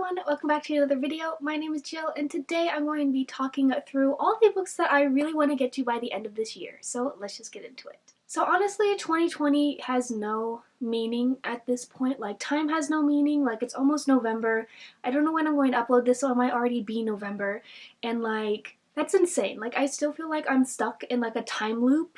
everyone, welcome back to another video. My name is Jill and today I'm going to be talking through all the books that I really want to get to by the end of this year. So let's just get into it. So honestly, 2020 has no meaning at this point. Like, time has no meaning. Like, it's almost November. I don't know when I'm going to upload this, so it might already be November. And like, that's insane. Like, I still feel like I'm stuck in like a time loop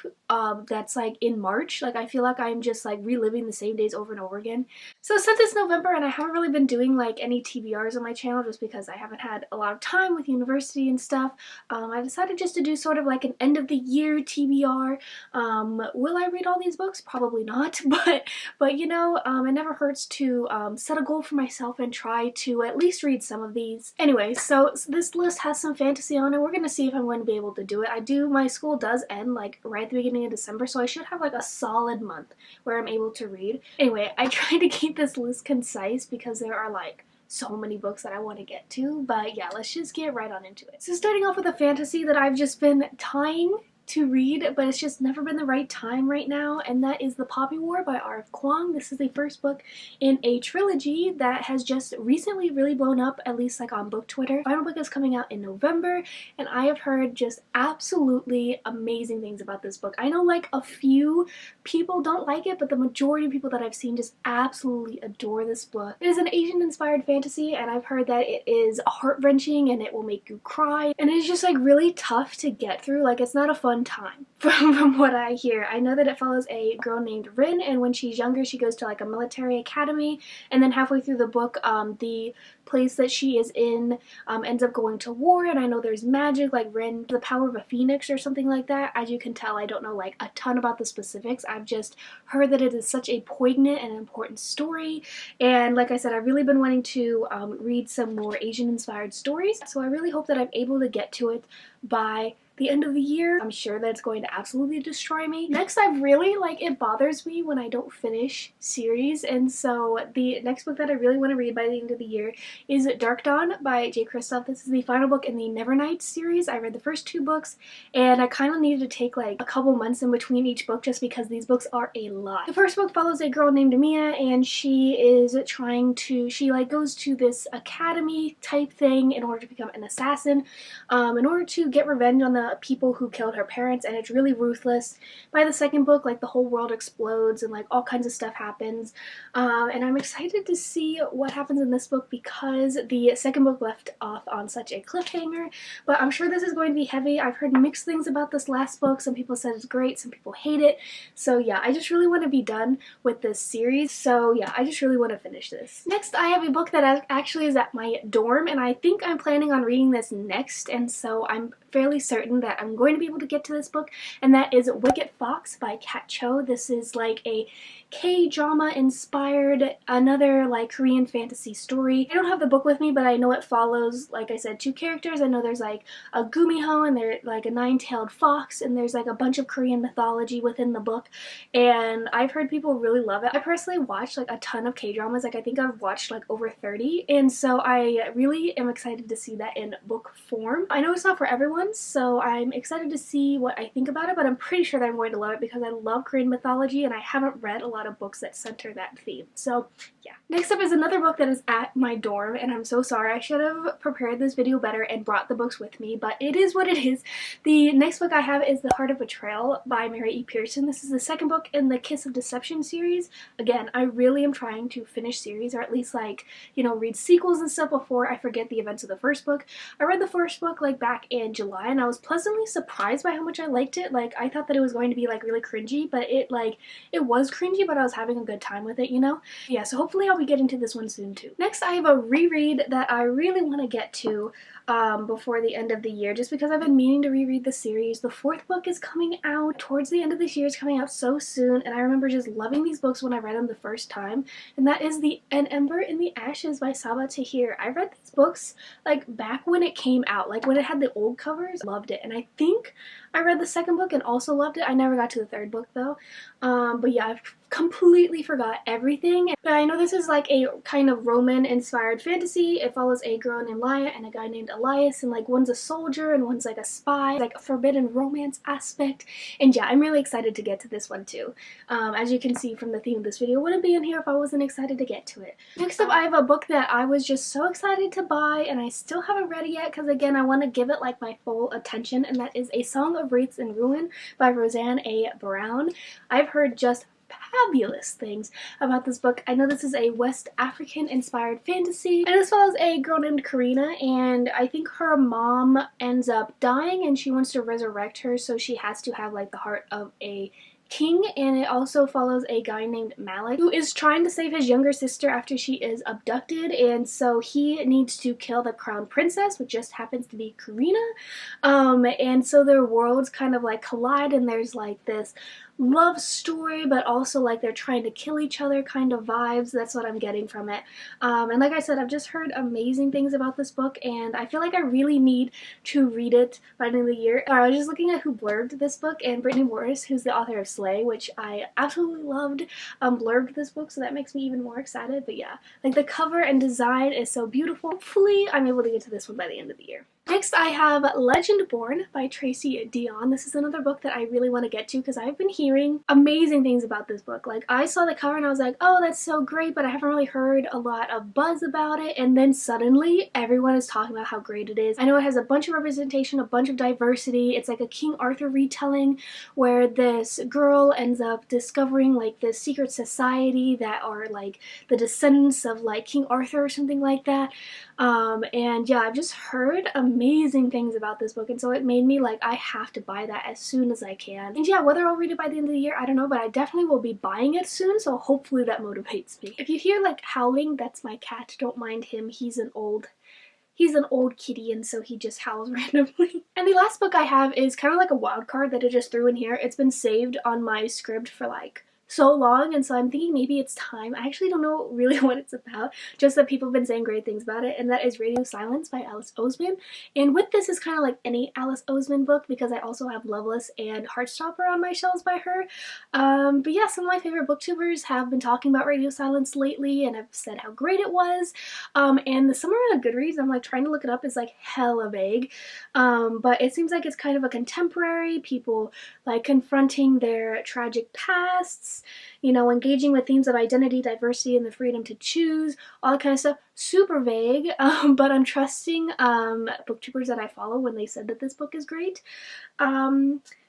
that's like in March. Like, I feel like I'm just like reliving the same days over and over again. So since it's November and I haven't really been doing like any TBRs on my channel just because I haven't had a lot of time with university and stuff, I decided just to do sort of like an end of the year TBR. Will I read all these books? Probably not, but you know, it never hurts to set a goal for myself and try to at least read some of these. Anyway, so this list has some fantasy on it. We're gonna see if I'm going to be able to do it. My school does end like right at the beginning of December, so I should have like a solid month where I'm able to read. Anyway, I tried to keep this list concise because there are like so many books that I want to get to, but yeah, let's just get right on into it. So starting off with a fantasy that I've just been tying to read, but it's just never been the right time right now, and that is The Poppy War by R.F. Kuang. This is the first book in a trilogy that has just recently really blown up, at least like on book Twitter. The final book is coming out in November, and I have heard just absolutely amazing things about this book. I know like a few people don't like it, but the majority of people that I've seen just absolutely adore this book. It is an Asian-inspired fantasy, and I've heard that it is heart-wrenching and it will make you cry, and it's just like really tough to get through. Like, it's not a fun time from what I hear. I know that it follows a girl named Rin, and when she's younger she goes to like a military academy, and then halfway through the book the place that she is in ends up going to war, and I know there's magic, like Rin, the power of a phoenix or something like that. As you can tell, I don't know like a ton about the specifics. I've just heard that it is such a poignant and important story, and like I said, I've really been wanting to read some more Asian inspired stories, so I really hope that I'm able to get to it by the end of the year. I'm sure that it's going to absolutely destroy me. Next, it bothers me when I don't finish series, and so the next book that I really want to read by the end of the year is Dark Dawn by J. Kristoff. This is the final book in the Nevernight series. I read the first two books, and I kind of needed to take like a couple months in between each book just because these books are a lot. The first book follows a girl named Mia, and she goes to this academy type thing in order to become an assassin, in order to get revenge on the people who killed her parents, and it's really ruthless. By the second book, like, the whole world explodes and like all kinds of stuff happens, and I'm excited to see what happens in this book because the second book left off on such a cliffhanger. But I'm sure this is going to be heavy. I've heard mixed things about this last book. Some people said it's great, some people hate it. So yeah, I just really want to be done with this series. So yeah, I just really want to finish this. Next, I have a book that actually is at my dorm, and I think I'm planning on reading this next, and so I'm fairly certain that I'm going to be able to get to this book, and that is Wicked Fox by Kat Cho. This is like a K-drama inspired, another like Korean fantasy story. I don't have the book with me, but I know it follows, like I said, two characters. I know there's like a Gumiho, and there's like a nine-tailed fox, and there's like a bunch of Korean mythology within the book, and I've heard people really love it. I personally watched like a ton of K-dramas. Like, I think I've watched like over 30, and so I really am excited to see that in book form. I know it's not for everyone, so I'm excited to see what I think about it, but I'm pretty sure that I'm going to love it because I love Korean mythology and I haven't read a lot of books that center that theme. So yeah. Next up is another book that is at my dorm, and I'm so sorry. I should have prepared this video better and brought the books with me, but it is what it is. The next book I have is The Heart of Betrayal by Mary E. Pearson. This is the second book in the Kiss of Deception series. Again, I really am trying to finish series, or at least like, you know, read sequels and stuff before I forget the events of the first book. I read the first book like back in July, and I was pleasantly surprised by how much I liked it. Like, I thought that it was going to be like really cringy, but it was cringy, but I was having a good time with it, you know? Yeah, so hopefully I'll be getting to this one soon too. Next, I have a reread that I really want to get to before the end of the year, just because I've been meaning to reread the series. The fourth book is coming out towards the end of this year. It's coming out so soon, and I remember just loving these books when I read them the first time, and that is the An Ember in the Ashes by Saba Tahir. I read these books like back when it came out, like when it had the old covers. Loved it, and I think I read the second book and also loved it. I never got to the third book though, but yeah, I've completely forgot everything. But I know this is like a kind of Roman inspired fantasy. It follows a girl named Laia and a guy named Elias, and like one's a soldier and one's like a spy, like a forbidden romance aspect. And yeah, I'm really excited to get to this one too. As you can see from the theme of this video, wouldn't be in here if I wasn't excited to get to it. Next up, I have a book that I was just so excited to buy, and I still haven't read it yet because again, I want to give it like my full attention, and that is A Song of Wreaths and Ruin by Roseanne A. Brown. I've heard just fabulous things about this book. I know this is a West African inspired fantasy, and this follows a girl named Karina, and I think her mom ends up dying and she wants to resurrect her, so she has to have like the heart of a king. And it also follows a guy named Malik who is trying to save his younger sister after she is abducted, and so he needs to kill the crown princess, which just happens to be Karina. And so their worlds kind of like collide, and there's like this love story, but also like they're trying to kill each other kind of vibes. That's what I'm getting from it. And like I said, I've just heard amazing things about this book, and I feel like I really need to read it by the end of the year. I was just looking at who blurbed this book, and Brittany Morris, who's the author of Slay, which I absolutely loved, blurbed this book, so that makes me even more excited. But yeah, like the cover and design is so beautiful. Hopefully I'm able to get to this one by the end of the year. Next, I have Legend Born by Tracy Dion. This is another book that I really want to get to because I've been hearing amazing things about this book. Like, I saw the cover and I was like, oh, that's so great, but I haven't really heard a lot of buzz about it. And then suddenly, everyone is talking about how great it is. I know it has a bunch of representation, a bunch of diversity. It's like a King Arthur retelling where this girl ends up discovering like this secret society that are like the descendants of like King Arthur or something like that. And yeah, I've just heard amazing things about this book, and so it made me like, I have to buy that as soon as I can. And yeah, whether I'll read it by the end of the year, I don't know, but I definitely will be buying it soon, so hopefully that motivates me. If you hear like howling, that's my cat. Don't mind him. He's an old kitty, and so he just howls randomly. And the last book I have is kind of like a wild card that I just threw in here. It's been saved on my script for like so long, and so I'm thinking maybe it's time. I actually don't know really what it's about, just that people have been saying great things about it, and that is Radio Silence by Alice Oseman. And with this is kind of like any Alice Oseman book because I also have Loveless and Heartstopper on my shelves by her. But yeah, some of my favorite booktubers have been talking about Radio Silence lately and have said how great it was. And the summary on Goodreads, I'm like trying to look it up, is like hella vague. But it seems like it's kind of a contemporary, people like confronting their tragic pasts, you know, engaging with themes of identity, diversity, and the freedom to choose, all that kind of stuff. Super vague, but I'm trusting booktubers that I follow when they said that this book is great.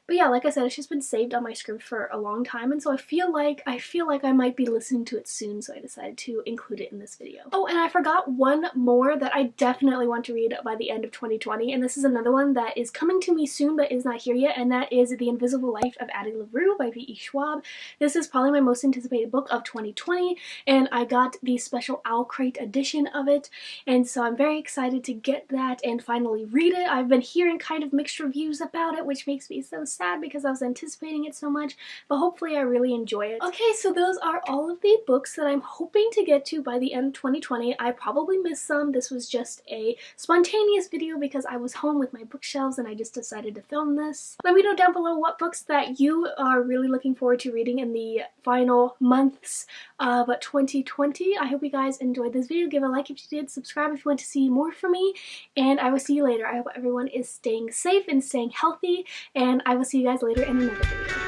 But yeah, like I said, it's just been saved on my script for a long time, and so I feel like I might be listening to it soon, so I decided to include it in this video. Oh, and I forgot one more that I definitely want to read by the end of 2020, and this is another one that is coming to me soon but is not here yet, and that is The Invisible Life of Addie LaRue by V.E. Schwab. This is probably my most anticipated book of 2020, and I got the special Owl Crate edition of it, and so I'm very excited to get that and finally read it. I've been hearing kind of mixed reviews about it, which makes me so sad because I was anticipating it so much, but hopefully I really enjoy it. Okay, so those are all of the books that I'm hoping to get to by the end of 2020. I probably missed some. This was just a spontaneous video because I was home with my bookshelves and I just decided to film this. Let me know down below what books that you are really looking forward to reading in the final months of 2020. I hope you guys enjoyed this video. Give a like if you did, subscribe if you want to see more from me, and I will see you later. I hope everyone is staying safe and staying healthy, and I will see you guys later in another video.